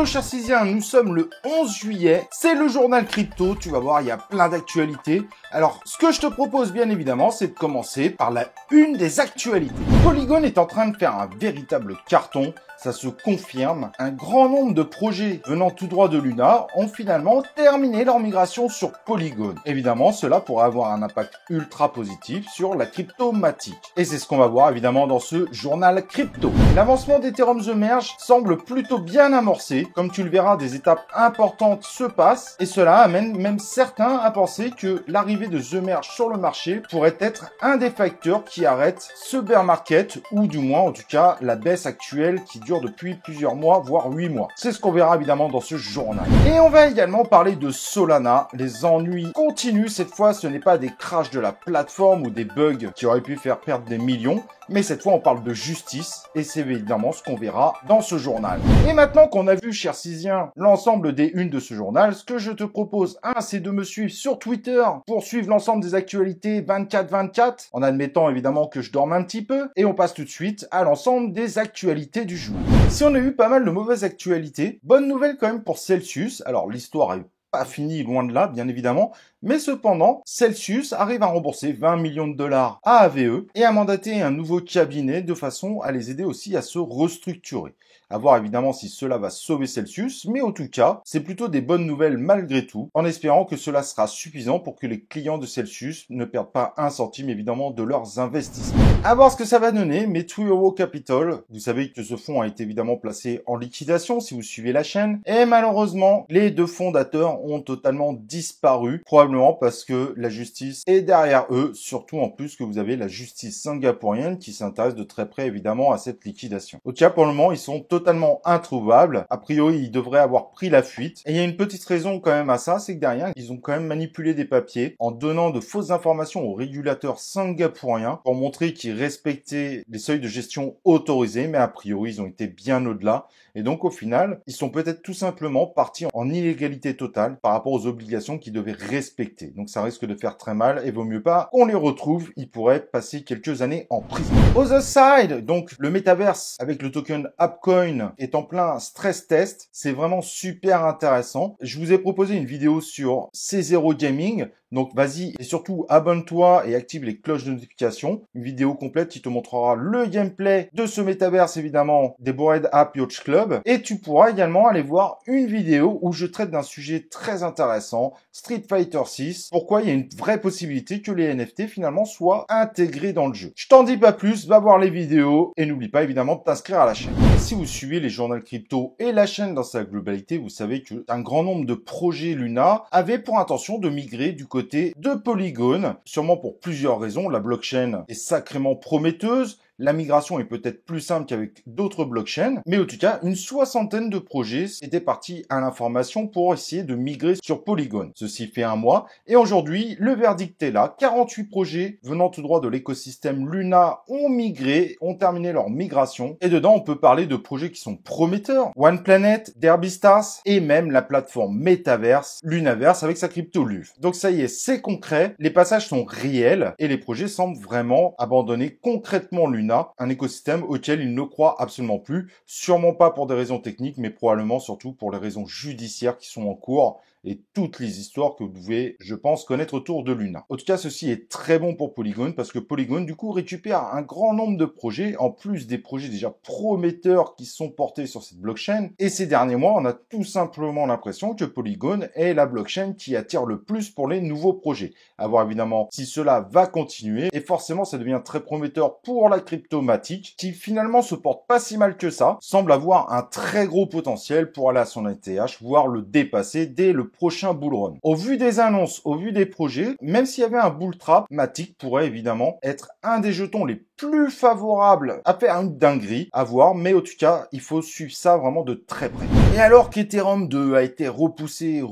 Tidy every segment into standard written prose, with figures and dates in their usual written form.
Hello chers Césiens, nous sommes le 11 juillet, c'est le journal crypto, tu vas voir, il y a plein d'actualités. Alors, ce que je te propose bien évidemment, c'est de commencer par la une des actualités. Polygon est en train de faire un véritable carton, ça se confirme. Un grand nombre de projets venant tout droit de Luna ont finalement terminé leur migration sur Polygon. Évidemment, cela pourrait avoir un impact ultra positif sur la cryptomatique. Et c'est ce qu'on va voir évidemment dans ce journal crypto. L'avancement d'Ethereum The Merge semble plutôt bien amorcé. Comme tu le verras, des étapes importantes se passent et cela amène même certains à penser que l'arrivée de The Merge sur le marché pourrait être un des facteurs qui arrête ce bear market ou du moins en tout cas la baisse actuelle qui dure depuis plusieurs mois, voire 8 mois. C'est ce qu'on verra évidemment dans ce journal. Et on va également parler de Solana. Les ennuis continuent. Cette fois, ce n'est pas des crashs de la plateforme ou des bugs qui auraient pu faire perdre des millions, mais cette fois, on parle de justice et c'est évidemment ce qu'on verra dans ce journal. Et maintenant qu'on a vu, chers Césiens, l'ensemble des unes de ce journal, ce que je te propose, c'est de me suivre sur Twitter pour suivre l'ensemble des actualités 24/24, en admettant évidemment que je dorme un petit peu, et on passe tout de suite à l'ensemble des actualités du jour. Si on a eu pas mal de mauvaises actualités, bonne nouvelle quand même pour Celsius. Alors l'histoire est pas finie, loin de là, bien évidemment, mais cependant, Celsius arrive à rembourser 20 millions de dollars à AVE et à mandater un nouveau cabinet de façon à les aider aussi à se restructurer. À voir évidemment si cela va sauver Celsius, mais en tout cas, c'est plutôt des bonnes nouvelles malgré tout, en espérant que cela sera suffisant pour que les clients de Celsius ne perdent pas un centime évidemment de leurs investissements. À voir ce que ça va donner, mais 2 Euro Capital, vous savez que ce fonds a été évidemment placé en liquidation si vous suivez la chaîne, et malheureusement, les deux fondateurs ont totalement disparu, probablement parce que la justice est derrière eux, surtout en plus que vous avez la justice singapourienne qui s'intéresse de très près évidemment à cette liquidation. Au cas pour le moment, ils sont totalement introuvables. A priori, ils devraient avoir pris la fuite. Et il y a une petite raison quand même à ça, c'est que derrière, ils ont quand même manipulé des papiers en donnant de fausses informations aux régulateurs singapouriens pour montrer qu'ils respectaient les seuils de gestion autorisés, mais a priori, ils ont été bien au-delà. Et donc, au final, ils sont peut-être tout simplement partis en illégalité totale par rapport aux obligations qu'ils devaient respecter. Donc, ça risque de faire très mal et vaut mieux pas qu'on les retrouve. Ils pourraient passer quelques années en prison. Other Side, donc le métaverse avec le token AppCoin est en plein stress test. C'est vraiment super intéressant. Je vous ai proposé une vidéo sur C0 Gaming. Donc vas-y et surtout abonne-toi et active les cloches de notification. Une vidéo complète qui te montrera le gameplay de ce métaverse évidemment des Bored App Yacht Club. Et tu pourras également aller voir une vidéo où je traite d'un sujet très intéressant, Street Fighter 6. Pourquoi il y a une vraie possibilité que les NFT finalement soient intégrés dans le jeu. Je t'en dis pas plus, va voir les vidéos et n'oublie pas évidemment de t'inscrire à la chaîne. Si vous suivez les journaux crypto et la chaîne dans sa globalité, vous savez qu'un grand nombre de projets Luna avaient pour intention de migrer du côté de Polygon, sûrement pour plusieurs raisons. La blockchain est sacrément prometteuse. La migration est peut-être plus simple qu'avec d'autres blockchains, mais en tout cas, une soixantaine de projets étaient partis à l'information pour essayer de migrer sur Polygon. Ceci fait un mois, et aujourd'hui, le verdict est là. 48 projets venant tout droit de l'écosystème Luna ont migré, ont terminé leur migration, et dedans, on peut parler de projets qui sont prometteurs. One Planet, Derby Stars, et même la plateforme Metaverse, Lunaverse avec sa crypto LUV. Donc ça y est, c'est concret, les passages sont réels, et les projets semblent vraiment abandonner concrètement Luna, un écosystème auquel il ne croit absolument plus, sûrement pas pour des raisons techniques, mais probablement surtout pour les raisons judiciaires qui sont en cours et toutes les histoires que vous devez, je pense, connaître autour de Luna. En tout cas, ceci est très bon pour Polygon parce que Polygon, du coup, récupère un grand nombre de projets, en plus des projets déjà prometteurs qui sont portés sur cette blockchain. Et ces derniers mois, on a tout simplement l'impression que Polygon est la blockchain qui attire le plus pour les nouveaux projets. À voir évidemment si cela va continuer. Et forcément, ça devient très prometteur pour la cryptomatique qui finalement se porte pas si mal que ça, semble avoir un très gros potentiel pour aller à son ETH, voire le dépasser dès le prochain bull run. Au vu des annonces, au vu des projets, même s'il y avait un bull trap, Matic pourrait évidemment être un des jetons les plus favorables à faire une dinguerie à voir, mais en tout cas, il faut suivre ça vraiment de très près. Et alors qu'Ethereum 2 a été repoussé,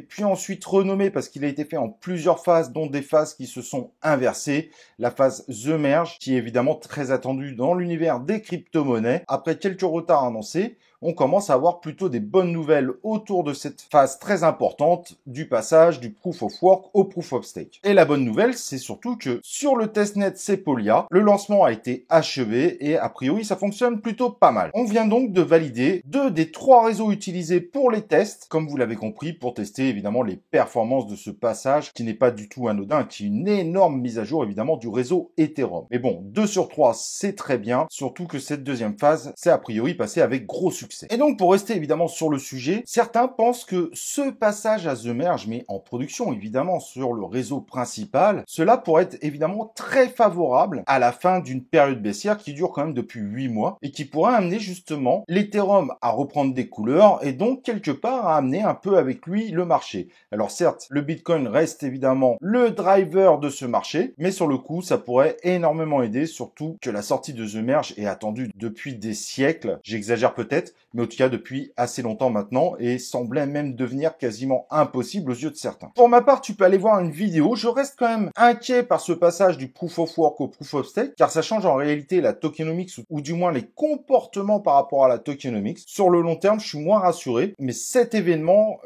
puis ensuite renommé parce qu'il a été fait en plusieurs phases, dont des phases qui se sont inversées, la phase The Merge, qui est évidemment très attendue dans l'univers des crypto-monnaies, après quelques retards annoncés, on commence à avoir plutôt des bonnes nouvelles autour de cette phase très importante du passage du Proof of Work au Proof of Stake. Et la bonne nouvelle, c'est surtout que sur le testnet Sepolia, le lancement a été achevé et a priori ça fonctionne plutôt pas mal. On vient donc de valider 2 des 3 réseaux utilisés pour les tests, comme vous l'avez compris, pour tester évidemment les performances de ce passage qui n'est pas du tout anodin, qui est une énorme mise à jour évidemment du réseau Ethereum. Mais bon, 2 sur 3 c'est très bien, surtout que cette deuxième phase c'est a priori passé avec gros succès. Et donc pour rester évidemment sur le sujet, certains pensent que ce passage à The Merge, mais en production évidemment sur le réseau principal, cela pourrait être évidemment très favorable à la fin d'une période baissière qui dure quand même depuis 8 mois et qui pourrait amener justement l'Ethereum à reprendre des couleurs et donc quelque part à amener un peu avec lui le marché. Alors certes, le Bitcoin reste évidemment le driver de ce marché, mais sur le coup, ça pourrait énormément aider, surtout que la sortie de The Merge est attendue depuis des siècles. J'exagère peut-être, mais en tout cas depuis assez longtemps maintenant et semblait même devenir quasiment impossible aux yeux de certains. Pour ma part, tu peux aller voir une vidéo. Je reste quand même inquiet par ce passage du Proof of Work au Proof of Stake, car ça change en réalité la tokenomics ou du moins les comportements par rapport à la tokenomics. Sur le long terme, je suis moins rassuré, mais cet événement,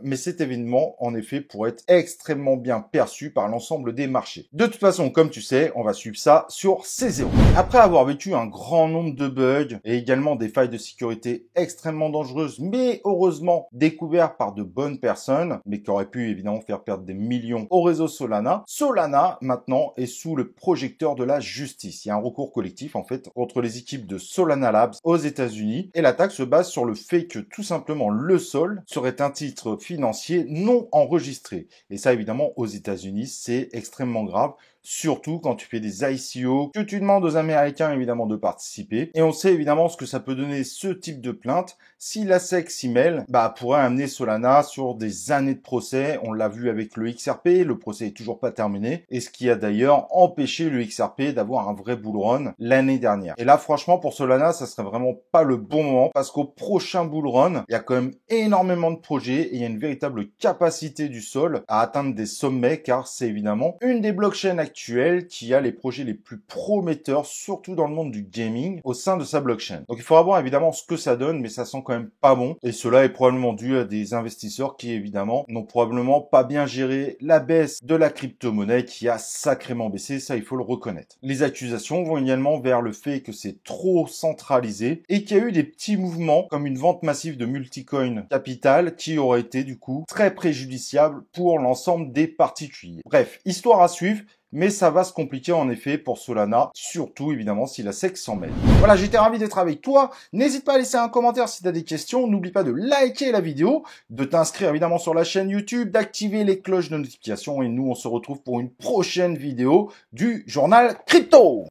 en effet, pourrait être extrêmement bien perçu par l'ensemble des marchés. De toute façon, comme tu sais, on va suivre ça sur C0. Après avoir vécu un grand nombre de bugs et également des failles de sécurité extrêmement dangereuses, mais heureusement découvertes par de bonnes personnes, mais qui auraient pu évidemment faire perdre des millions au réseau Solana, Solana maintenant est sous le projecteur de la justice. Il y a un recours collectif en fait contre les équipes de Solana Labs aux États-Unis et l'attaque se base sur le fait que tout simplement le SOL serait un titre financier non enregistré. Et ça évidemment aux États-Unis c'est extrêmement grave. Surtout quand tu fais des ICO, que tu demandes aux Américains évidemment de participer. Et on sait évidemment ce que ça peut donner ce type de plainte. Si la SEC s'y mêle, pourrait amener Solana sur des années de procès. On l'a vu avec le XRP, le procès est toujours pas terminé. Et ce qui a d'ailleurs empêché le XRP d'avoir un vrai bull run l'année dernière. Et là franchement pour Solana, ça serait vraiment pas le bon moment parce qu'au prochain bull run, il y a quand même énormément de projets et il y a une véritable capacité du SOL à atteindre des sommets car c'est évidemment une des blockchains actuelle qui a les projets les plus prometteurs, surtout dans le monde du gaming, au sein de sa blockchain. Donc il faudra voir évidemment ce que ça donne, mais ça sent quand même pas bon. Et cela est probablement dû à des investisseurs qui évidemment n'ont probablement pas bien géré la baisse de la crypto-monnaie qui a sacrément baissé, ça il faut le reconnaître. Les accusations vont également vers le fait que c'est trop centralisé et qu'il y a eu des petits mouvements comme une vente massive de Multicoin Capital qui aurait été du coup très préjudiciable pour l'ensemble des particuliers. Bref, histoire à suivre. Mais ça va se compliquer en effet pour Solana, surtout évidemment si la SEC s'en mêle. Voilà, j'étais ravi d'être avec toi. N'hésite pas à laisser un commentaire si tu as des questions. N'oublie pas de liker la vidéo, de t'inscrire évidemment sur la chaîne YouTube, d'activer les cloches de notification. Et nous, on se retrouve pour une prochaine vidéo du journal Crypto.